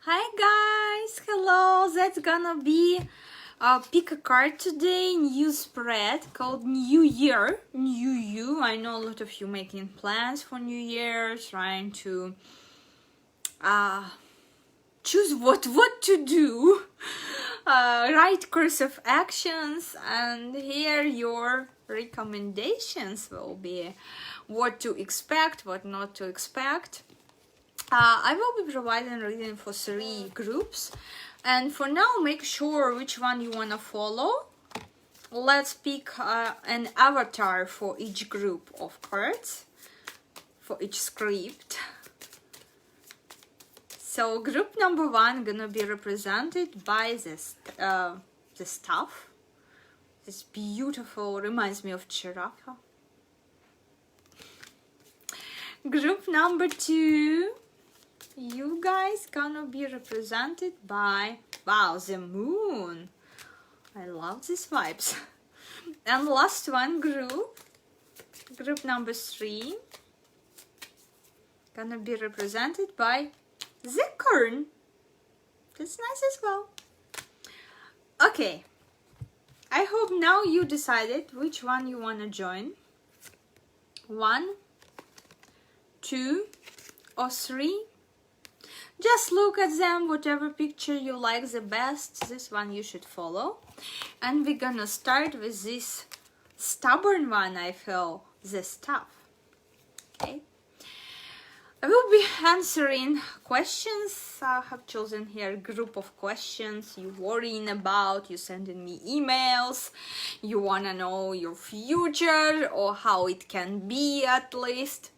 Hi guys, hello. That's gonna be pick a card today. New spread called New Year, New You. I know a lot of you making plans for New Year, trying to choose what to do, right course of actions, and here your recommendations will be what to expect, what not to expect. I will be providing reading for 3 groups, and for now make sure which one you want to follow. Let's pick an avatar for each group of cards, for each script. So group number 1 gonna be represented by the staff. This beautiful, reminds me of giraffe. Group number 2, you guys gonna be represented by, wow, the moon. I love these vibes. And last one, group number 3, gonna be represented by the corn. That's nice as well. Okay, I hope now you decided which one you wanna join. 1, 2, or 3. Just look at them, whatever picture you like the best, this one you should follow. And we're gonna start with this stubborn one, I feel, the stuff. Okay. I will be answering questions. I have chosen here a group of questions you worrying about, you sending me emails, you wanna know your future or how it can be at least.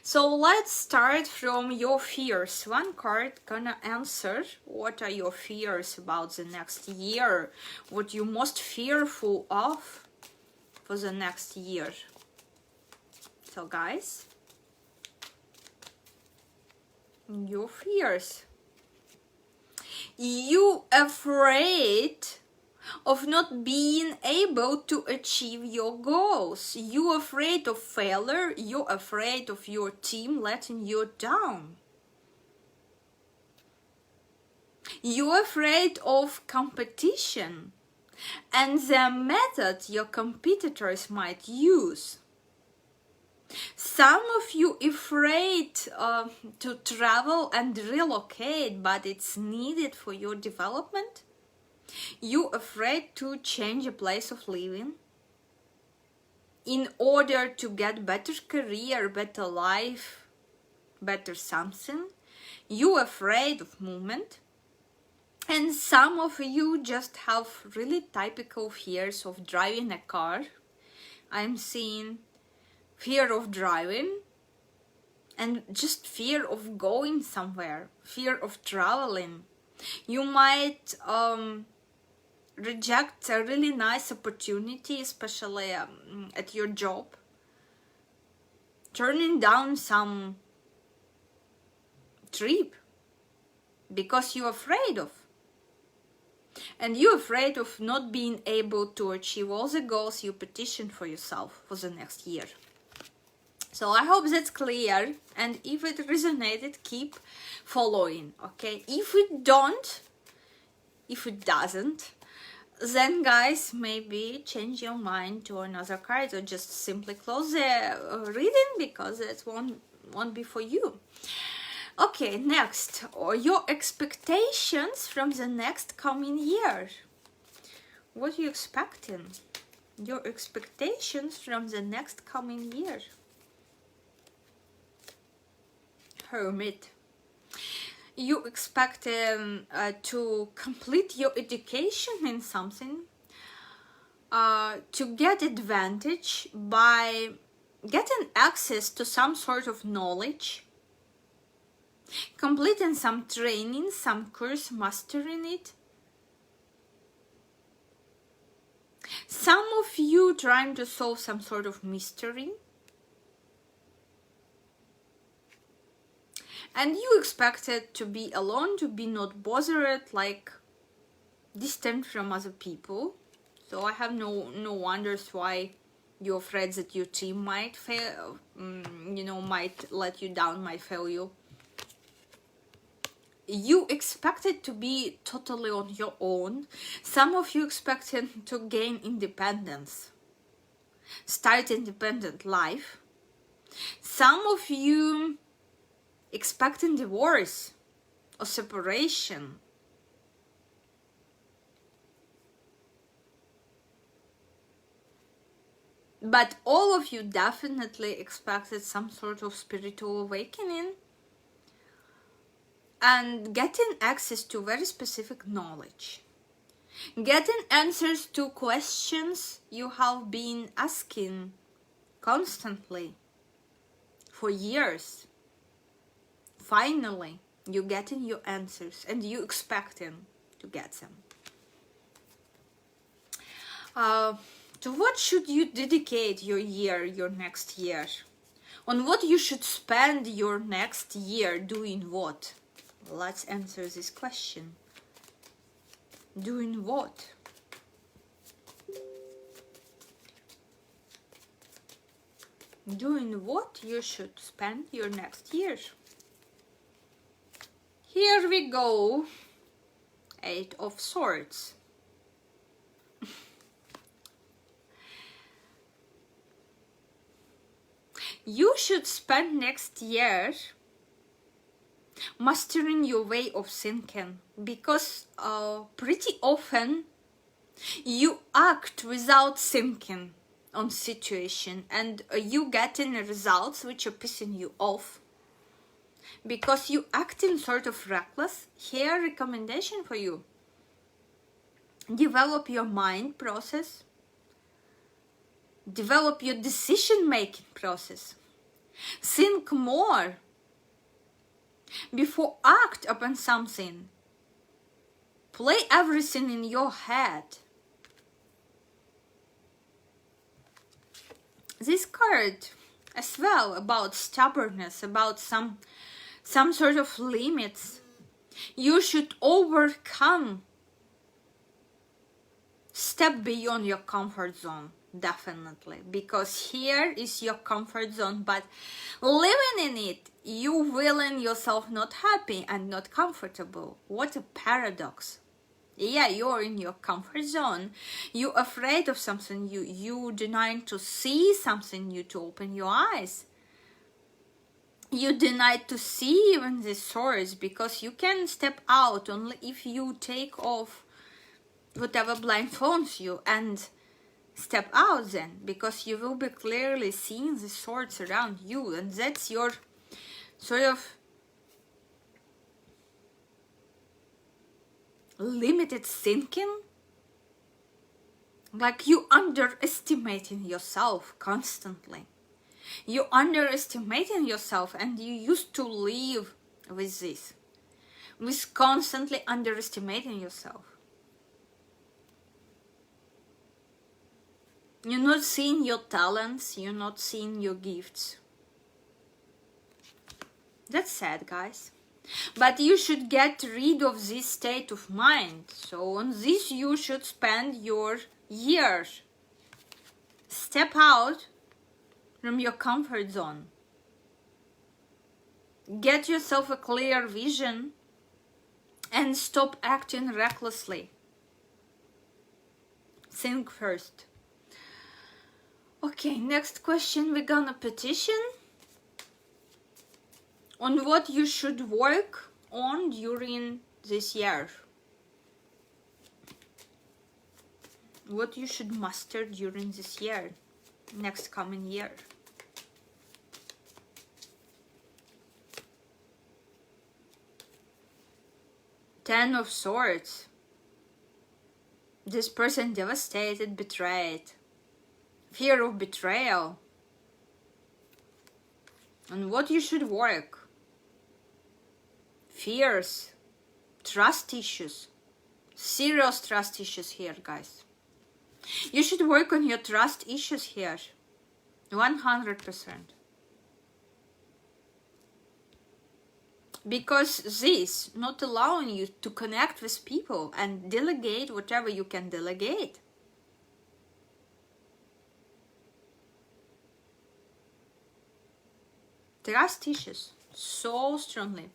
So let's start from your fears. One card gonna answer what are your fears about the next year, what you're most fearful of for the next year. So guys, your fears. You afraid of not being able to achieve your goals. You're afraid of failure. You're afraid of your team letting you down. You're afraid of competition and the method your competitors might use. Some of you afraid to travel and relocate, but it's needed for your development. You afraid to change a place of living in order to get better career, better life, better something. You afraid of movement. And some of you just have really typical fears of driving a car. I'm seeing fear of driving and just fear of going somewhere, fear of traveling. You might reject a really nice opportunity, especially at your job, turning down some trip because you're afraid of. And you're afraid of not being able to achieve all the goals you petitioned for yourself for the next year. So I hope that's clear, and if it resonated, keep following, okay? If it doesn't, then guys, maybe change your mind to another card or just simply close the reading because that won't be for you. Okay, next, or your expectations from the next coming year. What are you expecting? Your expectations from the next coming year. Hermit. You expect to complete your education in something, to get advantage by getting access to some sort of knowledge, completing some training, some course, mastering it. Some of you trying to solve some sort of mystery. And you expected to be alone, to be not bothered, like distant from other people. So I have no wonders why you're afraid that your team might fail, might let you down, might fail you. you expect it to be totally on your own. Some of you expected to gain independence, start independent life. Some of you expecting divorce or separation. But all of you definitely expected some sort of spiritual awakening and getting access to very specific knowledge. Getting answers to questions you have been asking constantly for years. Finally, you're getting your answers and you expecting to get them. To what should you dedicate your year, your next year? On what you should spend your next year doing what? Let's answer this question. Doing what? Doing what you should spend your next year? Here we go. 8 of Swords. You should spend next year mastering your way of thinking, because pretty often you act without thinking on situation, and you getting results which are pissing you off because you acting sort of reckless. Here, recommendation for you: develop your mind process, develop your decision-making process, think more before act upon something. Play everything in your head. This card as well about stubbornness, about some sort of limits you should overcome. Step beyond your comfort zone, definitely, because here is your comfort zone, but living in it, you willing yourself not happy and not comfortable. What a paradox. Yeah, you're in your comfort zone, you're afraid of something, you denying to see something new, to open your eyes. You deny to see even the source, because you can step out only if you take off whatever blindfolds you and step out then, because you will be clearly seeing the swords around you, and that's your sort of limited thinking. Like you underestimating yourself constantly. You underestimating yourself, and you used to live with this, with constantly underestimating yourself. You're not seeing your talents, you're not seeing your gifts. That's sad, guys. But you should get rid of this state of mind. So on this you should spend your year. Step out from your comfort zone. Get yourself a clear vision and stop acting recklessly. Think first. Okay, next question we're gonna petition on what you should work on during this year. What you should master during this year, next coming year. Ten of Swords. This person devastated, betrayed. Fear of betrayal. On what you should work. Fears, trust issues, serious trust issues here, guys. You should work on your trust issues here, 100%. Because this not allowing you to connect with people and delegate whatever you can delegate. Trust issues, so strongly.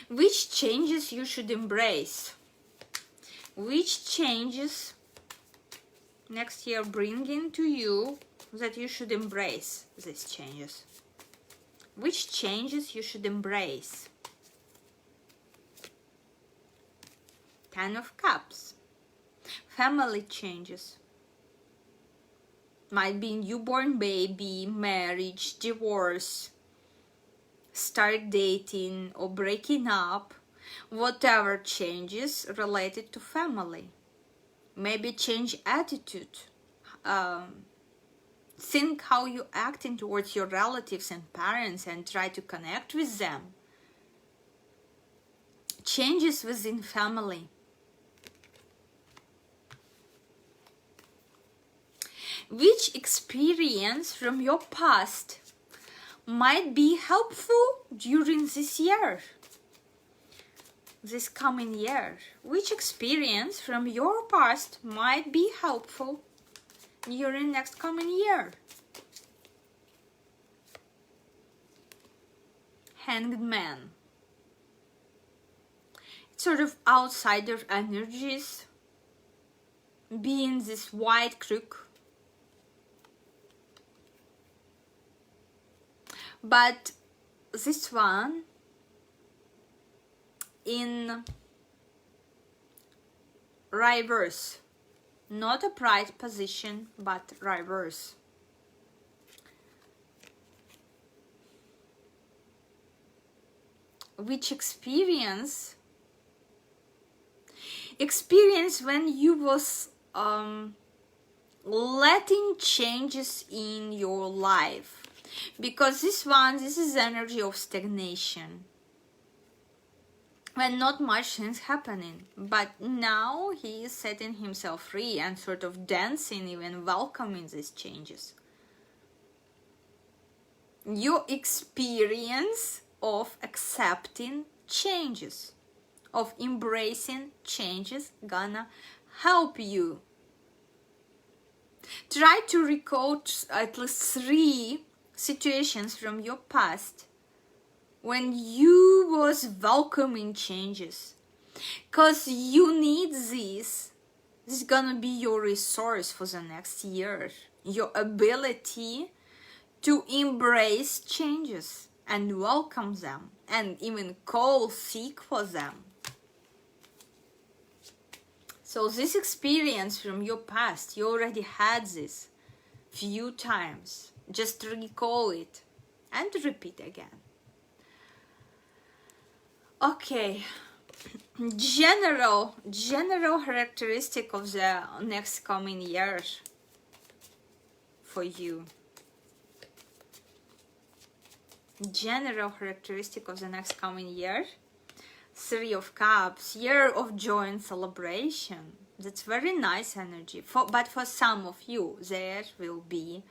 Which changes you should embrace? Which changes next year bring into you that you should embrace these changes? Which changes you should embrace? 10 of Cups. Family changes. Might be newborn baby, marriage, divorce, start dating or breaking up, whatever changes related to family. Maybe change attitude. Think how you acting towards your relatives and parents and try to connect with them. Changes within family. Which experience from your past might be helpful during this year? This coming year. Which experience from your past might be helpful during next coming year? Hanged Man. It's sort of outsider energies. Being this white crook. But this one in reverse, not upright position, but reverse. Which experience when you was letting changes in your life. Because this is energy of stagnation. When not much things happening. But now he is setting himself free and sort of dancing, even welcoming these changes. Your experience of accepting changes, of embracing changes, gonna help you. Try to recall at least 3 situations from your past when you was welcoming changes, because you need this is gonna be your resource for the next year, your ability to embrace changes and welcome them and even seek for them. So this experience from your past, you already had this few times. Just recall it and repeat again. Okay, general characteristic of the next coming year for you. General characteristic of the next coming year. 3 of Cups, year of joy and celebration. That's very nice energy. But for some of you, there will be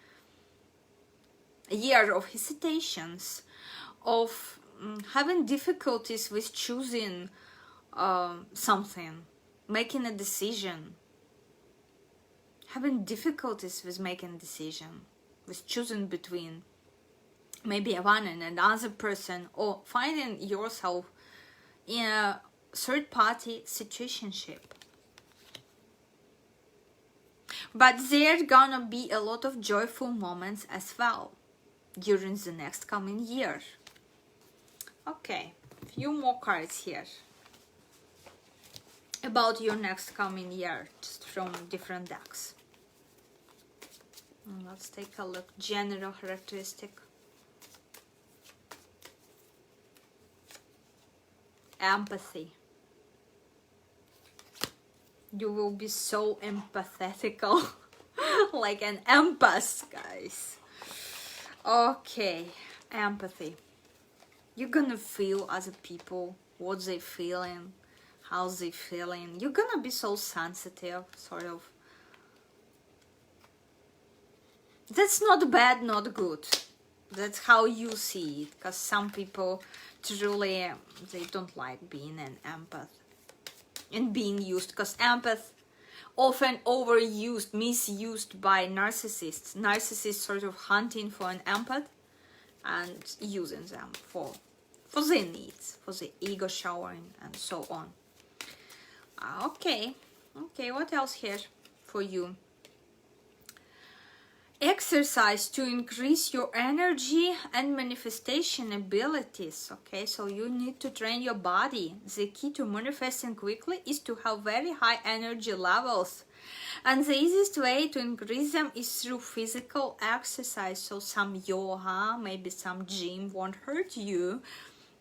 a year of hesitations, of having difficulties with choosing something, making a decision, having difficulties with making a decision, with choosing between maybe one and another person, or finding yourself in a third-party situationship. But there gonna be a lot of joyful moments as well during the next coming year. Okay, a few more cards here about your next coming year, just from different decks. Let's take a look. General characteristic. Empathy. You will be so empathetical. Like an empath, guys. Okay, empathy. You're gonna feel other people, what they feeling, how they feeling. You're gonna be so sensitive, sort of. That's not bad, not good. That's how you see it. Because some people truly, they don't like being an empath and being used. Because empath often overused, misused by narcissists. Narcissists sort of hunting for an empath and using them for for their needs, for the ego showering and so on. Okay, what else here for you? Exercise to increase your energy and manifestation abilities. Okay, so you need to train your body. The key to manifesting quickly is to have very high energy levels, and the easiest way to increase them is through physical exercise. So some yoga, maybe some gym won't hurt you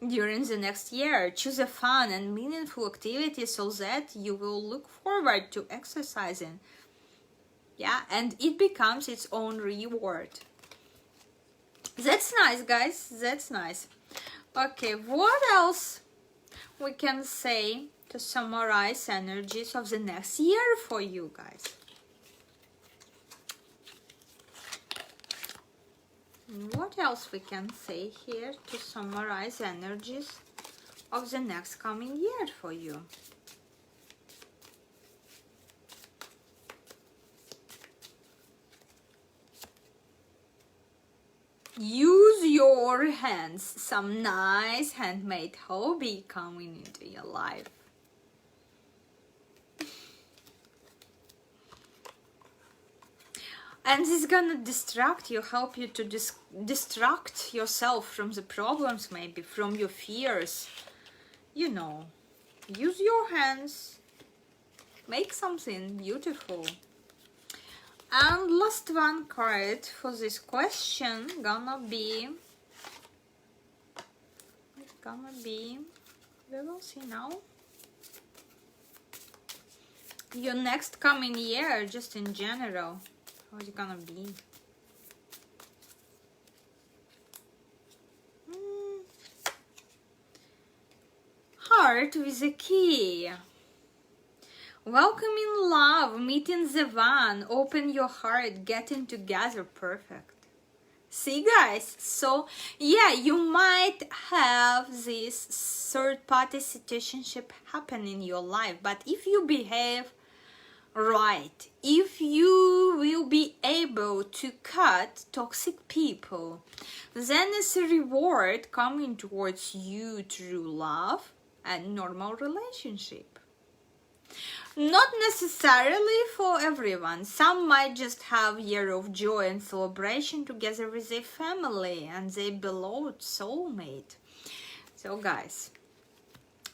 during the next year. Choose a fun and meaningful activity so that you will look forward to exercising. Yeah, and it becomes its own reward. That's nice, guys. That's nice. Okay, what else we can say to summarize energies of the next year for you guys? What else we can say here to summarize energies of the next coming year for you? Use your hands. Some nice handmade hobby coming into your life. And it's gonna distract you, help you to distract yourself from the problems, maybe from your fears. You know, use your hands. Make something beautiful. And last one card for this question gonna be, we will see now, your next coming year, just in general, how is it gonna be? Heart with a key. Welcoming love, meeting the one, open your heart, getting together, perfect. See guys, so yeah, you might have this third-party situationship happen in your life, but if you behave right, if you will be able to cut toxic people, then it's a reward coming towards you through love and normal relationship. Not necessarily for everyone. Some might just have year of joy and celebration together with their family and their beloved soulmate. So guys,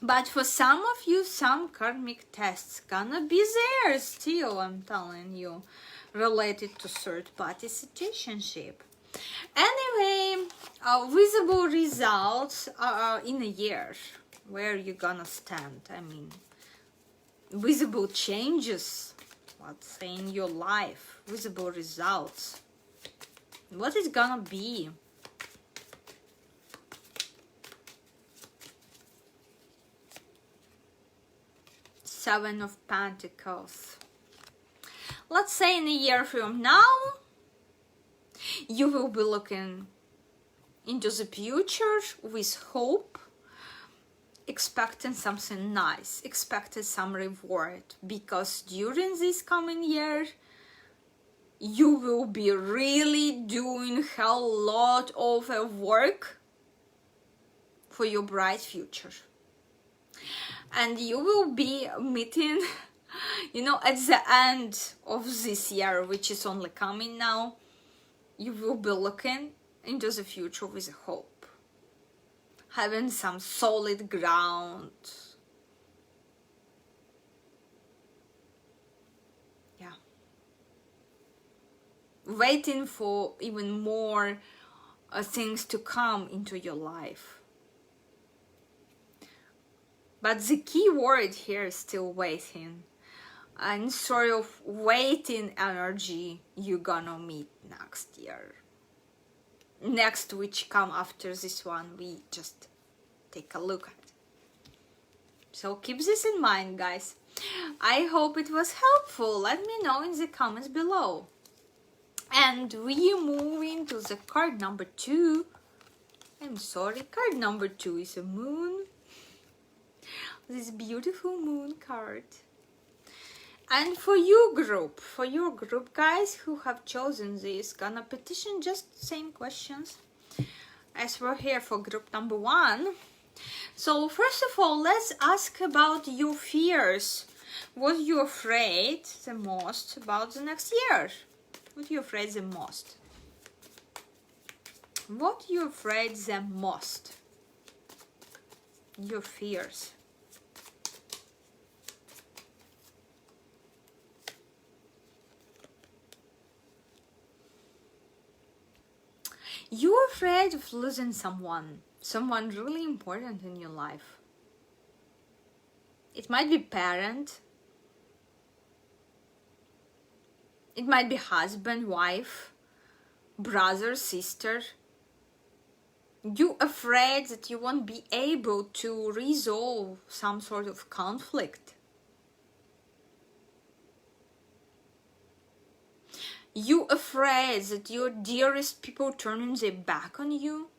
but for some of you, some karmic tests gonna be there still, I'm telling you, related to third-party situationship. Anyway, visible results in a year, where you gonna stand, I mean, visible changes, let's say, in your life, visible results. What is gonna be? Seven of Pentacles. Let's say in a year from now, you will be looking into the future with hope, expecting something nice, expecting some reward, because during this coming year you will be really doing a lot of work for your bright future, and you will be meeting, you know, at the end of this year, which is only coming now, you will be looking into the future with hope, having some solid ground. Yeah. Waiting for even more things to come into your life. But the key word here is still waiting. And sort of waiting energy you're gonna meet next year. Next, which come after this one, we just take a look at. So keep this in mind, guys. I hope it was helpful. Let me know in the comments below. And we move into the card number 2. I'm sorry, card number 2 is a moon. This beautiful moon card. And for your group guys who have chosen this, gonna petition just same questions. as we're here for group number 1. So first of all, let's ask about your fears. What are you afraid the most about the next year? What are you afraid the most? What are you afraid the most? Your fears. You're afraid of losing someone really important in your life. It might be parent. It might be husband, wife, brother, sister. You're afraid that you won't be able to resolve some sort of conflict. You're afraid that your dearest people turning their back on you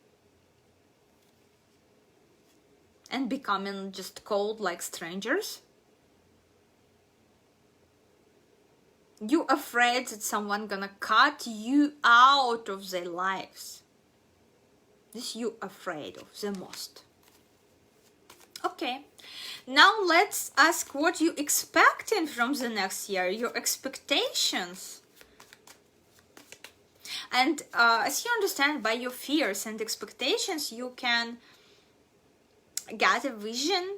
and becoming just cold like strangers. You're afraid that someone gonna cut you out of their lives. This you're afraid of the most. Okay, now let's ask what you expecting from the next year, your expectations. And as you understand, by your fears and expectations, you can get a vision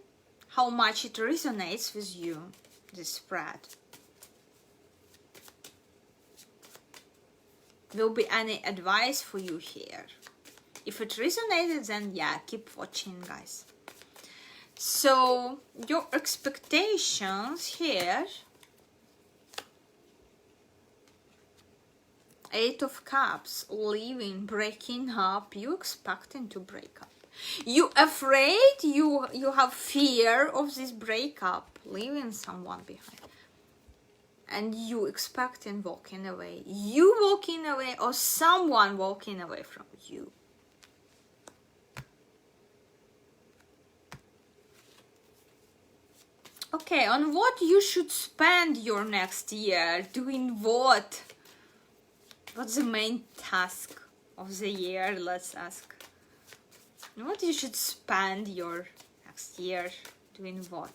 how much it resonates with you, this spread. Will be any advice for you here? If it resonated, then yeah, keep watching, guys. So your expectations here, 8 of Cups, leaving, breaking up. You expecting to break up. You afraid, you have fear of this breakup, leaving someone behind. And you expecting walking away. You walking away or someone walking away from you. Okay, on what you should spend your next year? Doing what? What's the main task of the year? Let's ask. What you should spend your next year? Doing what?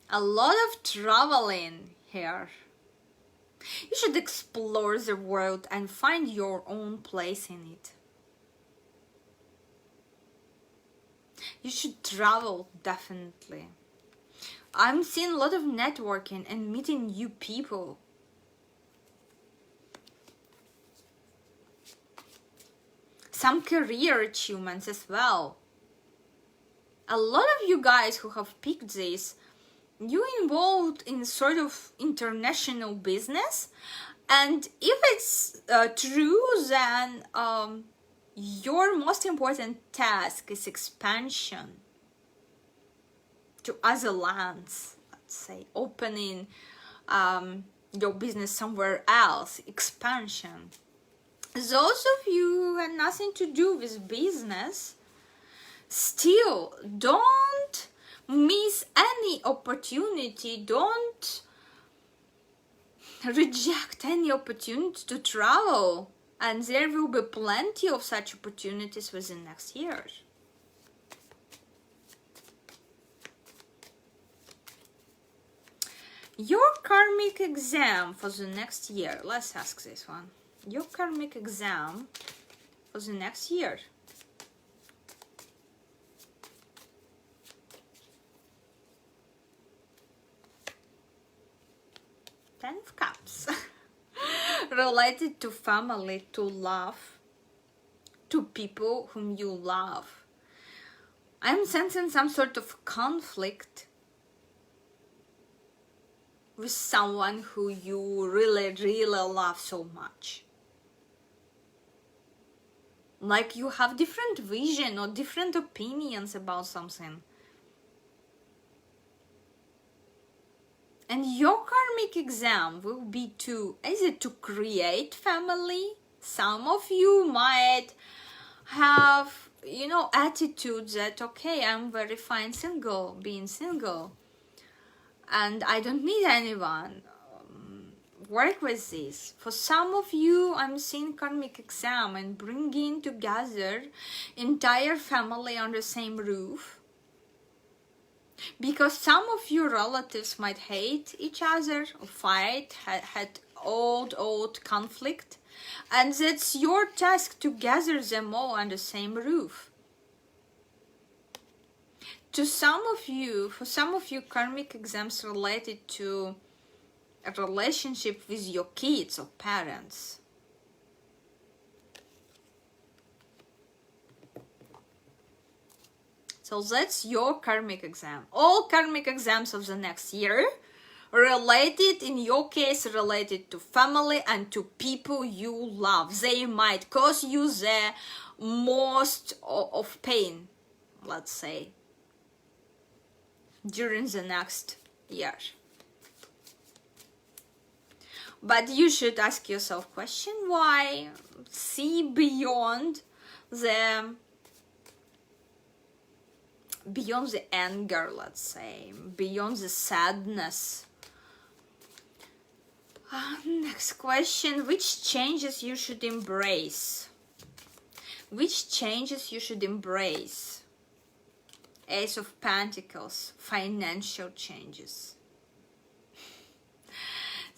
A lot of traveling here. You should explore the world and find your own place in it. You should travel, definitely. I'm seeing a lot of networking and meeting new people. Some career achievements as well. A lot of you guys who have picked this, you involved in sort of international business, and if it's true, then your most important task is expansion to other lands. Let's say opening your business somewhere else, expansion. Those of you who had nothing to do with business, still don't miss any opportunity. Don't reject any opportunity to travel, and there will be plenty of such opportunities within next year. Your karmic exam for the next year. Let's ask this one. Your karmic exam for the next year. Ten of Cups. Related to family, to love, to people whom you love. I'm sensing some sort of conflict with someone who you really, really love so much. Like you have different vision or different opinions about something. And your karmic exam will be is it to create family? Some of you might have, attitude that, okay, I'm very fine being single. And I don't need anyone. work with this. For some of you, I'm seeing karmic exam and bringing together entire family on the same roof. Because some of your relatives might hate each other or fight, had old conflict. And that's your task to gather them all on the same roof. For some of you, karmic exams related to a relationship with your kids or parents. So that's your karmic exam. All karmic exams of the next year related, in your case, related to family and to people you love. They might cause you the most of pain, let's say, during the next year. But you should ask yourself question why, see beyond the anger, let's say, beyond the sadness. Next question, which changes you should embrace? Which changes you should embrace? Ace of Pentacles, financial changes.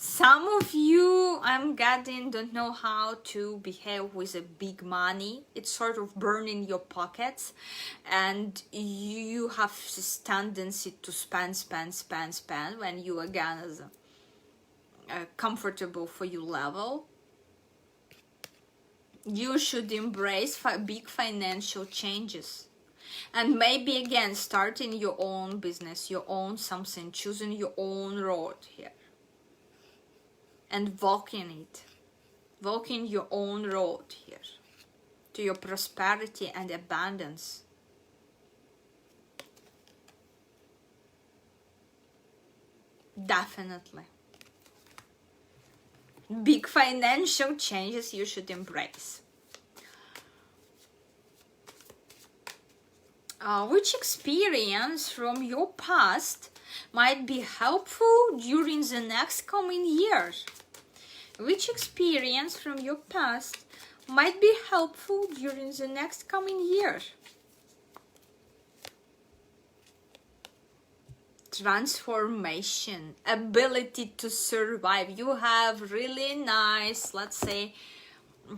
Some of you, I'm getting, don't know how to behave with a big money. It's sort of burning your pockets, and you have this tendency to spend when you again is comfortable for your level. You should embrace big financial changes. And maybe again starting your own business, your own something, choosing your own road here. And walking your own road here to your prosperity and abundance. Definitely. Big financial changes you should embrace. Which experience from your past might be helpful during the next coming year? Which experience from your past might be helpful during the next coming year? Transformation, ability to survive. You have really nice, let's say,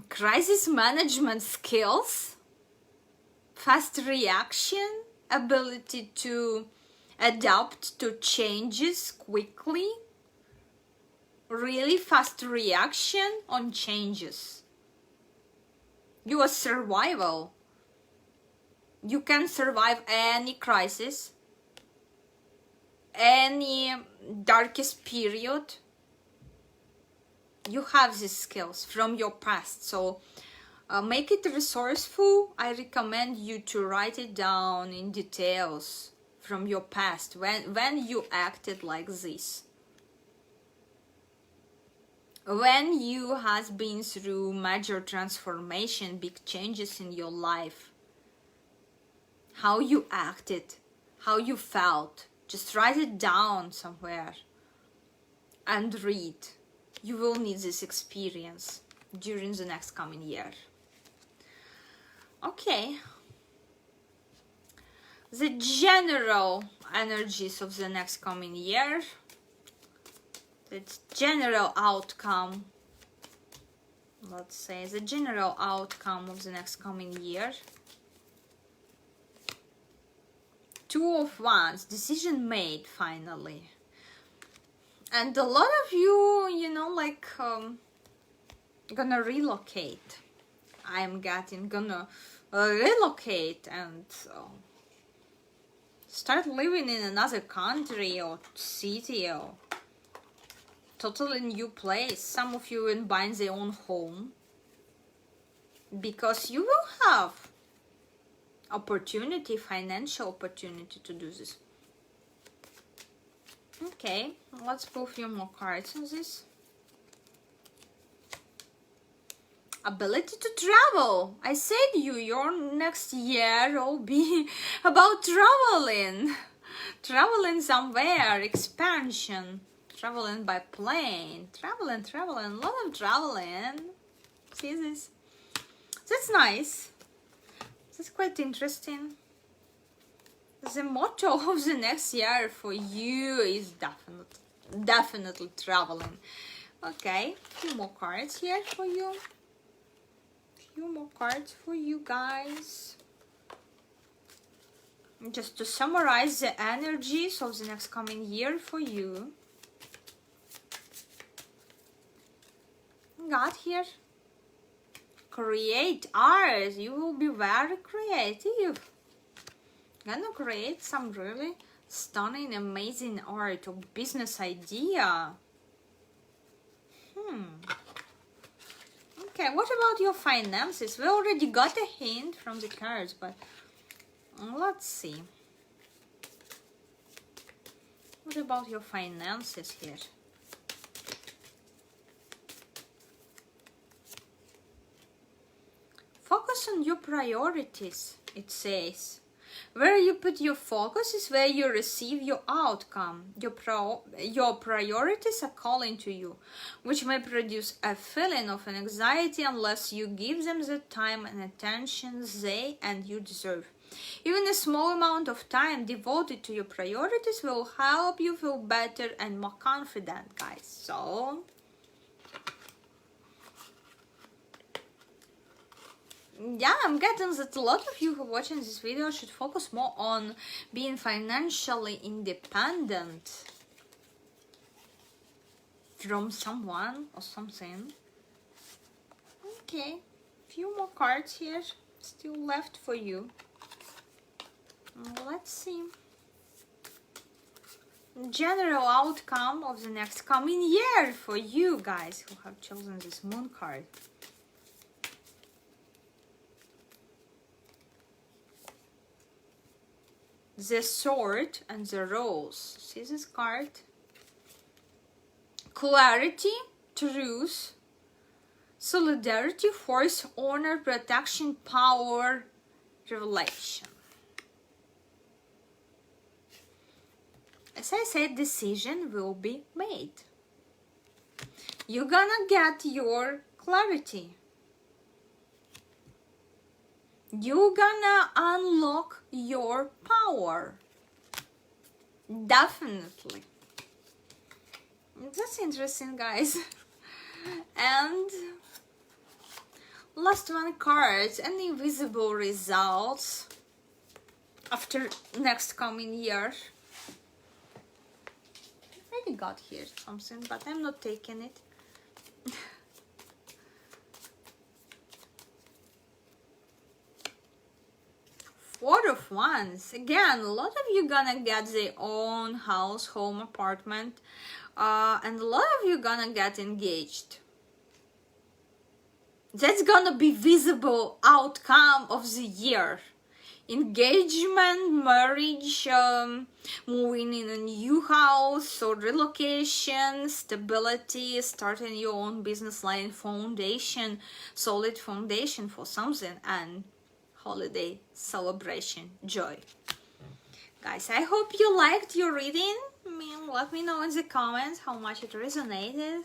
crisis management skills, fast reaction, ability to adapt to changes quickly, really fast reaction on changes. You are survival. You can survive any crisis, any darkest period. You have these skills from your past, so make it resourceful. I recommend you to write it down in details from your past when you acted like this, when you has been through major transformation, big changes in your life, how you acted, how you felt. Just write it down somewhere and read. You will need this experience during the next coming year. Okay. The general energies of the next coming year. The general outcome. Let's say the general outcome of the next coming year. Two of Wands, decision made finally. And a lot of you, gonna relocate. I'm gonna relocate and start living in another country or city or totally new place. Some of you will buy their own home because you will have opportunity, financial opportunity to do this. Okay, let's pull a few more cards on this. Ability to travel. I said your next year will be about traveling somewhere, expansion, traveling by plane. Traveling, a lot of traveling. See this? That's nice. That's quite interesting. The motto of the next year for you is definitely traveling. Okay, a few more cards here for you. Few more cards for you guys. Just to summarize the energies of the next coming year for you. Got here. Create art. You will be very creative. Gonna create some really stunning, amazing art or business idea. Okay, what about your finances? We already got a hint from the cards, but let's see. What about your finances here? Focus on your priorities, it says. Where you put your focus is where you receive your outcome. Your priorities are calling to you, which may produce a feeling of an anxiety unless you give them the time and attention they and you deserve. Even a small amount of time devoted to your priorities will help you feel better and more confident, guys. So yeah, I'm getting that a lot of you who are watching this video should focus more on being financially independent from someone or something. Okay, few more cards here still left for you. Let's see. General outcome of the next coming year for you guys who have chosen this moon card. The sword and the rose. See this card? Clarity, truth, solidarity, force, honor, protection, power, revelation. As I said, decision will be made. You're gonna get your clarity. You're gonna unlock your power. Definitely. That's interesting, guys. And last one card, any visible results after next coming year. I already got here something, but I'm not taking it. Four of Wands. Again, a lot of you gonna get their own house, home, apartment, and a lot of you gonna get engaged. That's gonna be visible outcome of the year. Engagement, marriage, moving in a new house or relocation, stability, starting your own business line, foundation, solid foundation for something, and holiday celebration, joy. Guys, I hope you liked your reading. Let me know in the comments how much it resonated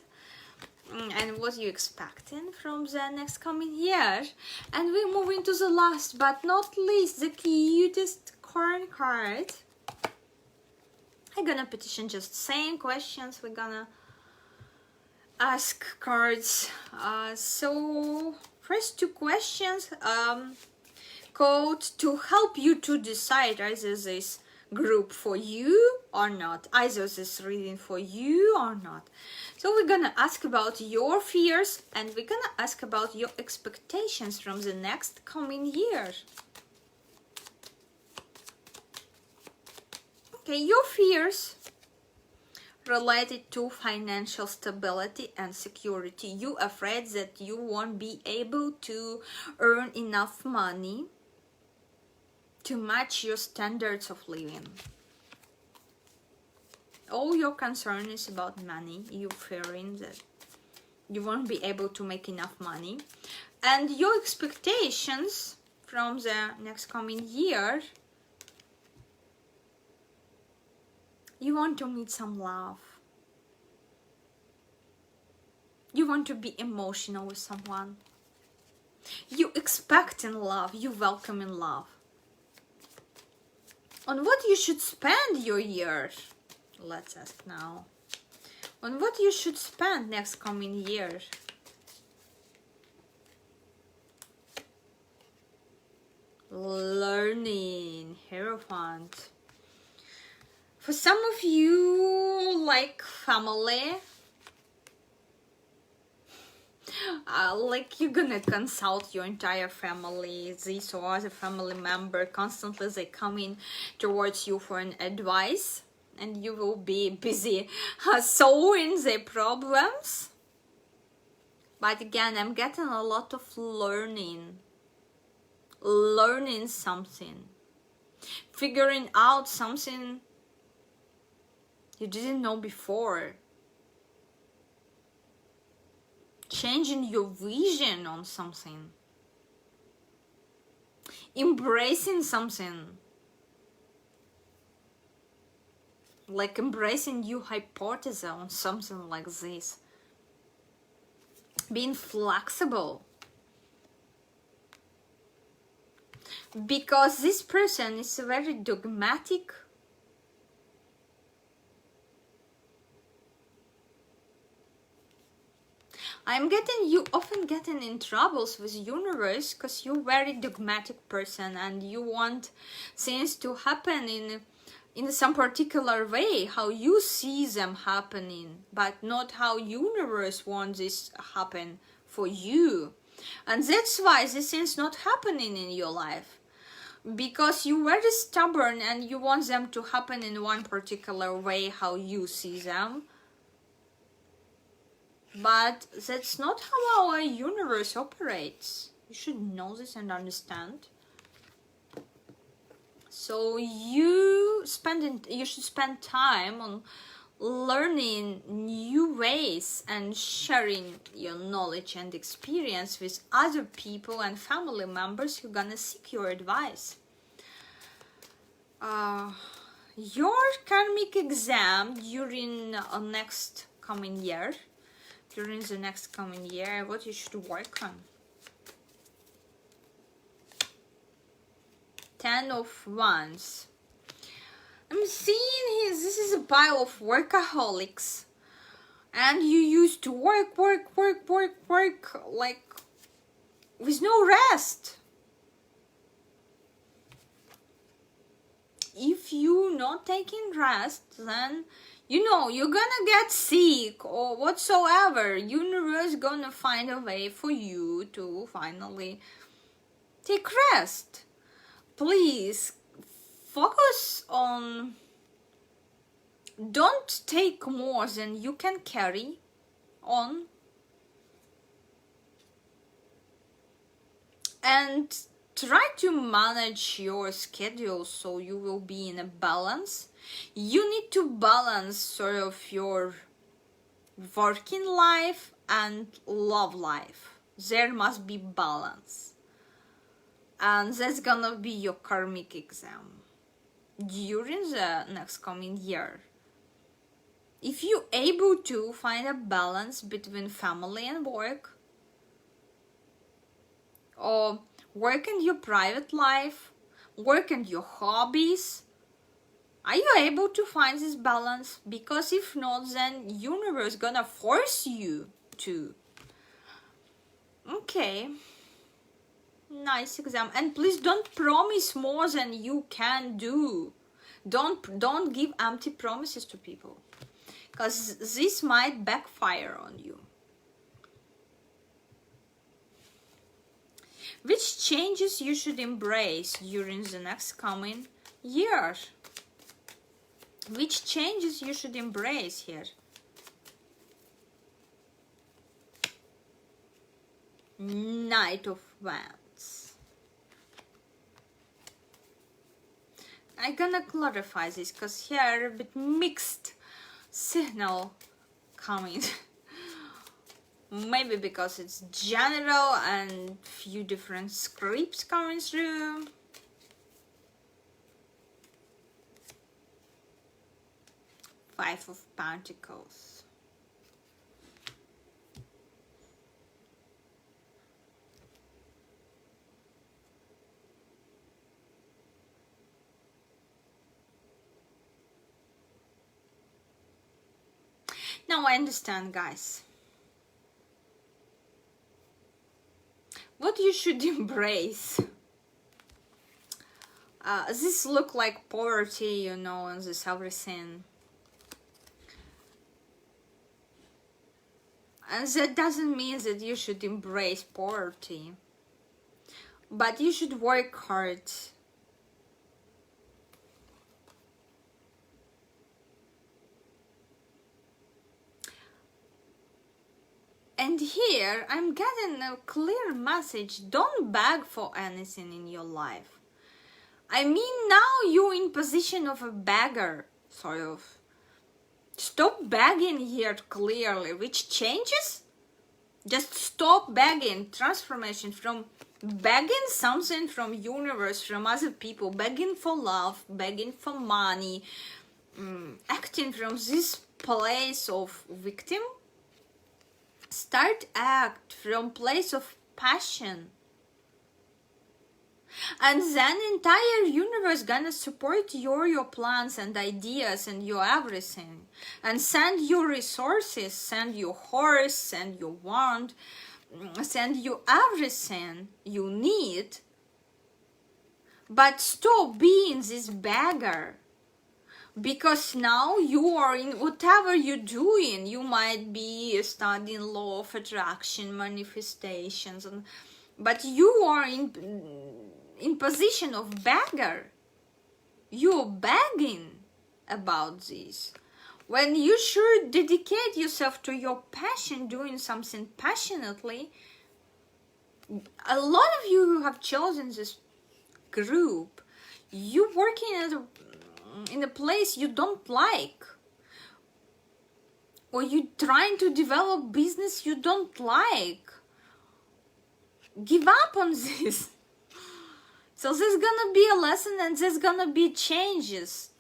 and what you expecting from the next coming year. And we move into the last but not least, the cutest corn card. I'm gonna petition just same questions. We're gonna ask cards. So first two questions, code to help you to decide either this group for you or not, either this reading for you or not. So we're gonna ask about your fears and we're gonna ask about your expectations from the next coming year. Okay, your fears related to financial stability and security. You afraid that you won't be able to earn enough money to match your standards of living. All your concern is about money. You're fearing that you won't be able to make enough money. And your expectations from the next coming year, you want to meet some love. You want to be emotional with someone. You expect in love, you welcome in love. On what you should spend your year? Let's ask now. On what you should spend next coming year? Learning, Hierophant. For some of you, like family, like you're gonna consult your entire family, this or other family member. Constantly they come in towards you for an advice, and you will be busy solving their problems. But again, I'm getting a lot of learning something, figuring out something you didn't know before, changing your vision on something, embracing something, like embracing new hypothesis on something like this, being flexible. Because this person is very dogmatic. You often getting in troubles with universe because you're very dogmatic person and you want things to happen in some particular way, how you see them happening, but not how universe wants this happen for you. And that's why this thing's not happening in your life. Because you're very stubborn and you want them to happen in one particular way, how you see them. But that's not how our universe operates. You should know this and understand. So you should spend time on learning new ways and sharing your knowledge and experience with other people and family members who are gonna seek your advice. Your karmic exam during the next coming year, what you should work on. 10 of Wands. I'm seeing here, this is a pile of workaholics. And you used to work, like, with no rest. If you're not taking rest, then, you're gonna get sick or whatsoever. Universe gonna find a way for you to finally take rest. Please focus on, don't take more than you can carry on, and try to manage your schedule so you will be in a balance. You need to balance sort of your working life and love life. There must be balance. And that's gonna be your karmic exam during the next coming year. If you're able to find a balance between family and work, or work in your private life, work in your hobbies, are you able to find this balance? Because if not, then universe gonna force you to. Okay. Nice exam. And please don't promise more than you can do. Don't give empty promises to people, because this might backfire on you. Which changes you should embrace during the next coming year? Which changes you should embrace here? Knight of Wands. I'm gonna clarify this because here a bit mixed signal coming. Maybe because it's general and few different scripts coming through. Five of Pentacles. Now I understand, guys. What you should embrace. This look like poverty, you know, and this everything. And that doesn't mean that you should embrace poverty. But you should work hard. And here I'm getting a clear message. Don't beg for anything in your life. I mean, now you're in position of a beggar, sort of. Stop begging here clearly. Which changes? Just stop begging. Transformation from begging something from universe, from other people, begging for love, begging for money, acting from this place of victim. Start act from place of passion. And then entire universe gonna support your plans and ideas and your everything. And send you resources, send you horse, send you wand, send you everything you need. But stop being this beggar. Because now you are in whatever you're doing. You might be studying law of attraction, manifestations, but you are in position of beggar. You're begging about this. When you should dedicate yourself to your passion, doing something passionately. A lot of you who have chosen this group, you working in a place you don't like, or you trying to develop business you don't like. Give up on this. So there's gonna be a lesson, and there's gonna be changes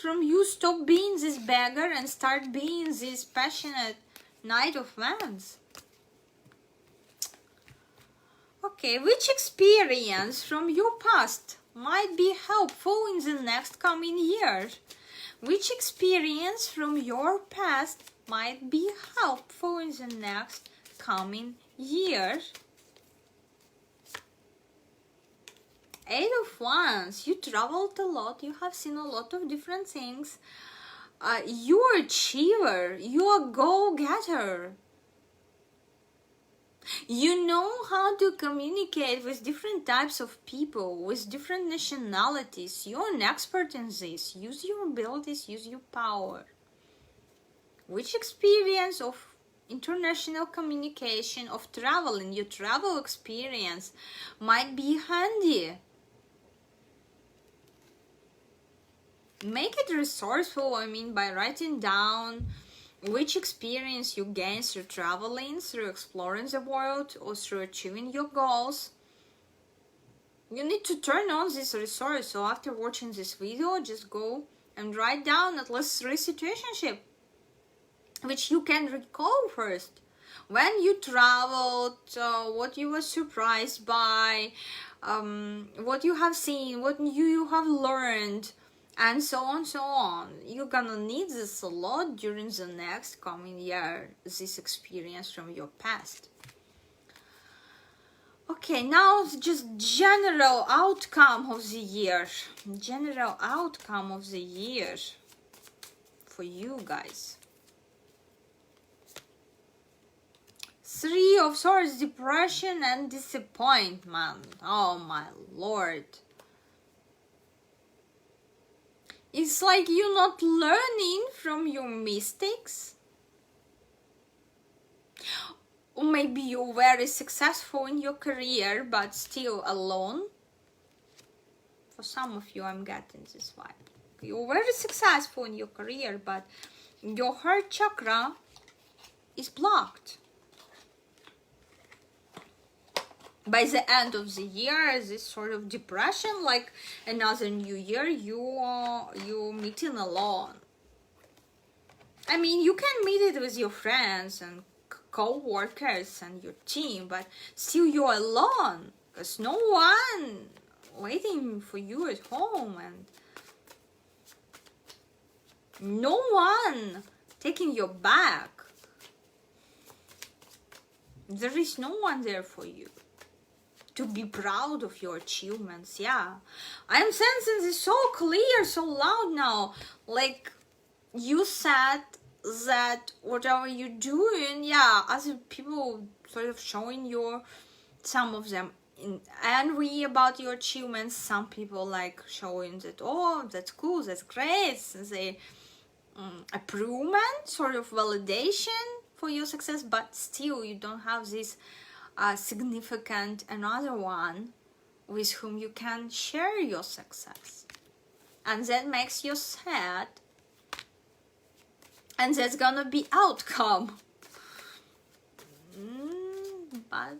from you. Stop being this beggar and start being this passionate Knight of Wands. Okay, which experience from your past might be helpful in the next coming year? Which experience from your past might be helpful in the next coming year? Eight of Wands. You traveled a lot. You have seen a lot of different things. You're an achiever. You're a go-getter. You know how to communicate with different types of people, with different nationalities. You're an expert in this. Use your abilities, use your power. Which experience of international communication, of traveling, your travel experience might be handy? Make it resourceful, I mean, by writing down which experience you gain through traveling, through exploring the world, or through achieving your goals. You need to turn on this resource. So after watching this video, just go and write down at least 3 situationships which you can recall first. When you traveled, what you were surprised by, what you have seen, what you have learned, and so on, so on. You're gonna need this a lot during the next coming year, this experience from your past. Okay, now just general outcome of the year. General outcome of the year for you guys. 3 of Swords, depression and disappointment. Oh my lord. It's like you're not learning from your mistakes. Or maybe you're very successful in your career, but still alone. For some of you, I'm getting this vibe. You're very successful in your career, but your heart chakra is blocked. By the end of the year, this sort of depression, like another new year, you're meeting alone. I mean, you can meet it with your friends and co-workers and your team, but still you're alone, because no one waiting for you at home, and no one taking your back. There is no one there for you to be proud of your achievements. Yeah, I am sensing this so clear, so loud now. Like you said that whatever you're doing, yeah, other people sort of showing you, some of them angry about your achievements, some people like showing that, oh, that's cool, that's great, they approval, sort of validation for your success, but still you don't have this significant another one with whom you can share your success, and that makes you sad, and that's gonna be outcome. But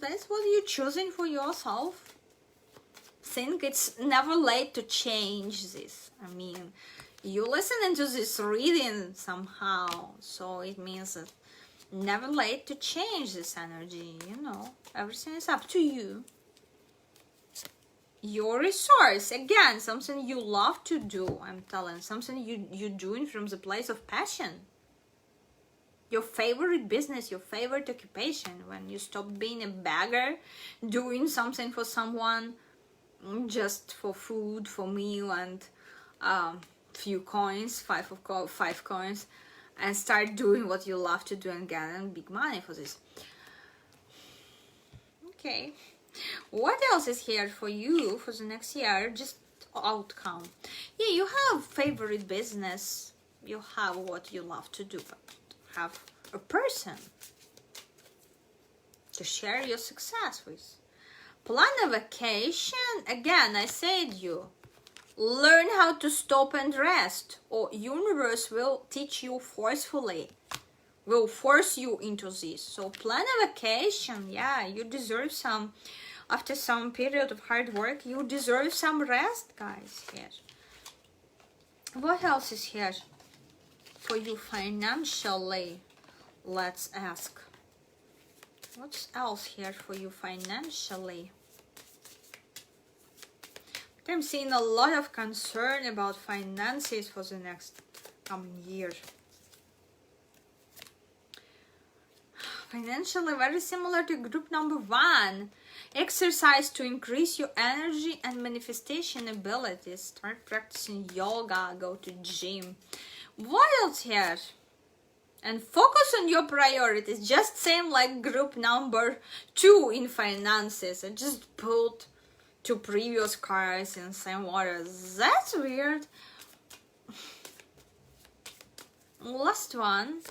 that's what you're choosing for yourself. Think it's never late to change this. I mean, you listening to this reading somehow, so it means that never late to change this energy. You know, everything is up to you. Your resource, again, something you love to do. I'm telling, something you're doing from the place of passion. Your favorite business, your favorite occupation. When you stop being a beggar, doing something for someone just for food, for meal, and few coins, five coins, and start doing what you love to do and getting big money for this. Okay, what else is here for you for the next year? Just outcome. Yeah, you have favorite business, you have what you love to do, but have a person to share your success with. Plan a vacation. Again, I said you learn how to stop and rest, or universe will teach you forcefully, will force you into this. So plan a vacation. Yeah, you deserve some, after some period of hard work, you deserve some rest, guys. Here, what else is here for you financially? Let's ask. What's else here for you financially? I'm seeing a lot of concern about finances for the next coming year. Financially, very similar to group number 1. Exercise to increase your energy and manifestation abilities. Start practicing yoga, go to gym. What else here? And focus on your priorities. Just same like group number 2 in finances. I just put 2 previous cards in same order. That's weird. Last one.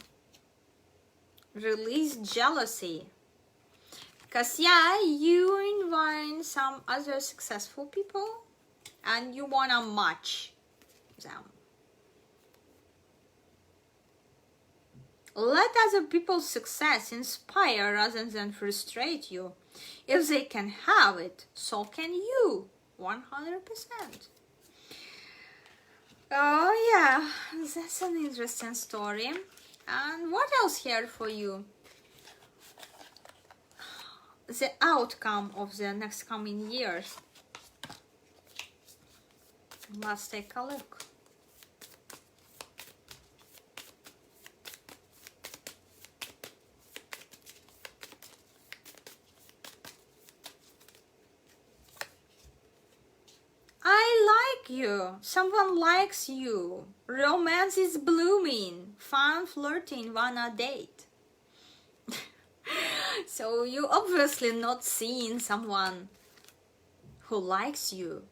Release jealousy. Because yeah, you invite some other successful people and you want to match them. Let other people's success inspire rather than frustrate you. If they can have it, so can you. 100%. Oh yeah, that's an interesting story. And what else here for you? The outcome of the next coming years. Let's take a look. I like you. Someone likes you. Romance is blooming. Fun flirting, wanna date. So you obviously not seeing someone who likes you.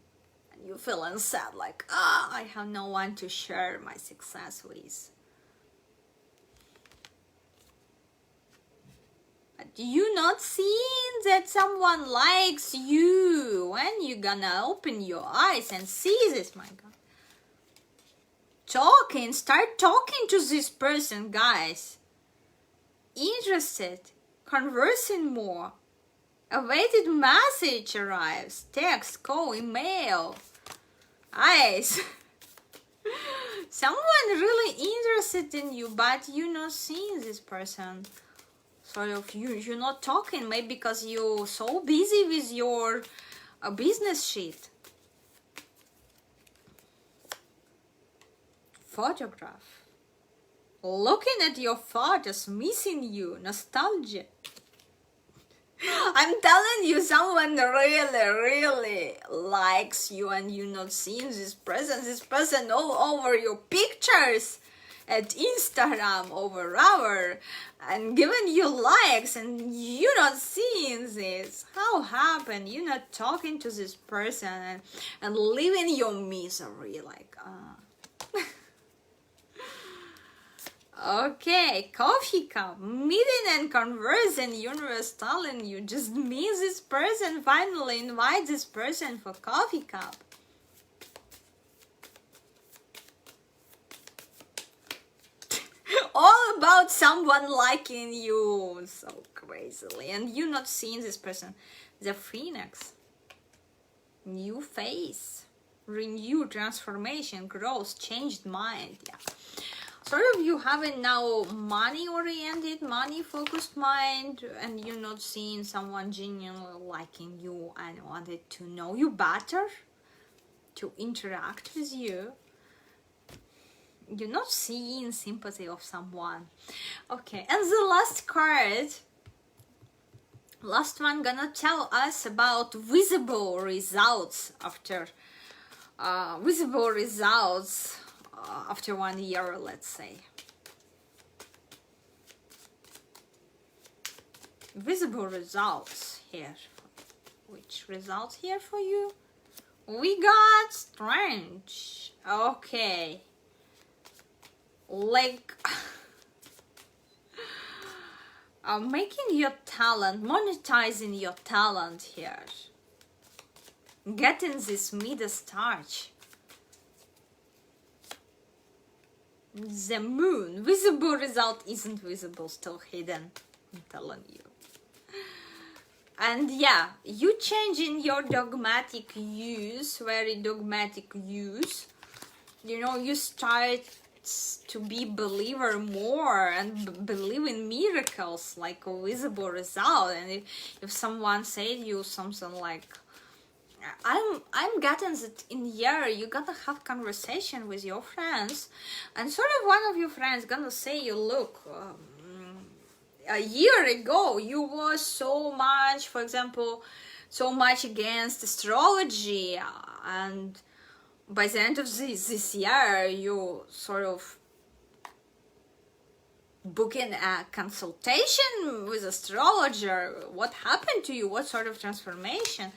And you feeling sad like, I have no one to share my success with. You not seeing that someone likes you? When you gonna open your eyes and see this, my God? Start talking to this person, guys. Interested, conversing more. Awaited message arrives, text, call, email. Eyes. Someone really interested in you, but you not seeing this person. Sort of, you're not talking, maybe because you're so busy with your business shit. Photograph. looking at your photos, missing you, nostalgia. I'm telling you, someone really likes you and you're not seeing this person all over your pictures at Instagram over hour and giving you likes, and you're not seeing this. How happened? You're not talking to this person and living your misery like Okay, coffee cup, meeting and conversing, universe telling you, just meet this person, finally invite this person for coffee cup. All about someone liking you so crazily, and you not seeing this person. The phoenix, new face, renew, transformation, growth, changed mind. Yeah, sort of you having now money oriented, money focused mind, and you're not seeing someone genuinely liking you and wanted to know you better, to interact with you. You're not seeing sympathy of someone. Okay, and the last card, last one, gonna tell us about visible results after after 1 year, let's say. Visible results here. Which results here for you? We got strange. Okay. Like making your talent, monetizing your talent here, getting this Midas touch, the moon, visible result isn't visible, still hidden, I'm telling you. And yeah, you changing your dogmatic use, very dogmatic use, you know, you start to be believer more and believe in miracles, like a visible result. And if someone said you something like, I'm getting that in year, you gotta have conversation with your friends, and sort of one of your friends gonna say you, look, a year ago you was so much, for example, so much against astrology, and by the end of this year, you sort of booking a consultation with astrologer. What happened to you? What sort of transformation?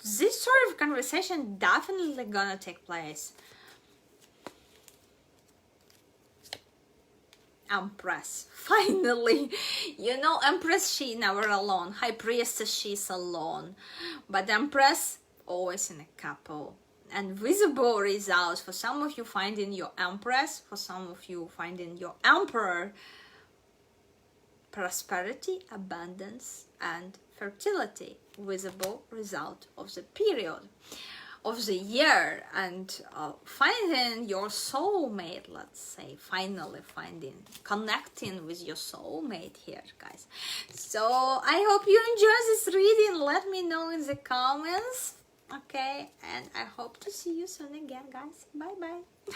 This sort of conversation definitely gonna take place. Empress, finally, you know, Empress, she never alone. High Priestess, she's alone, but Empress always in a couple. And visible results, for some of you finding your Empress, for some of you finding your Emperor, prosperity, abundance, and fertility, visible result of the period, of the year, and finding your soulmate, let's say, finally connecting with your soulmate here, guys. So I hope you enjoy this reading. Let me know in the comments. Okay, and I hope to see you soon again, guys. Bye bye.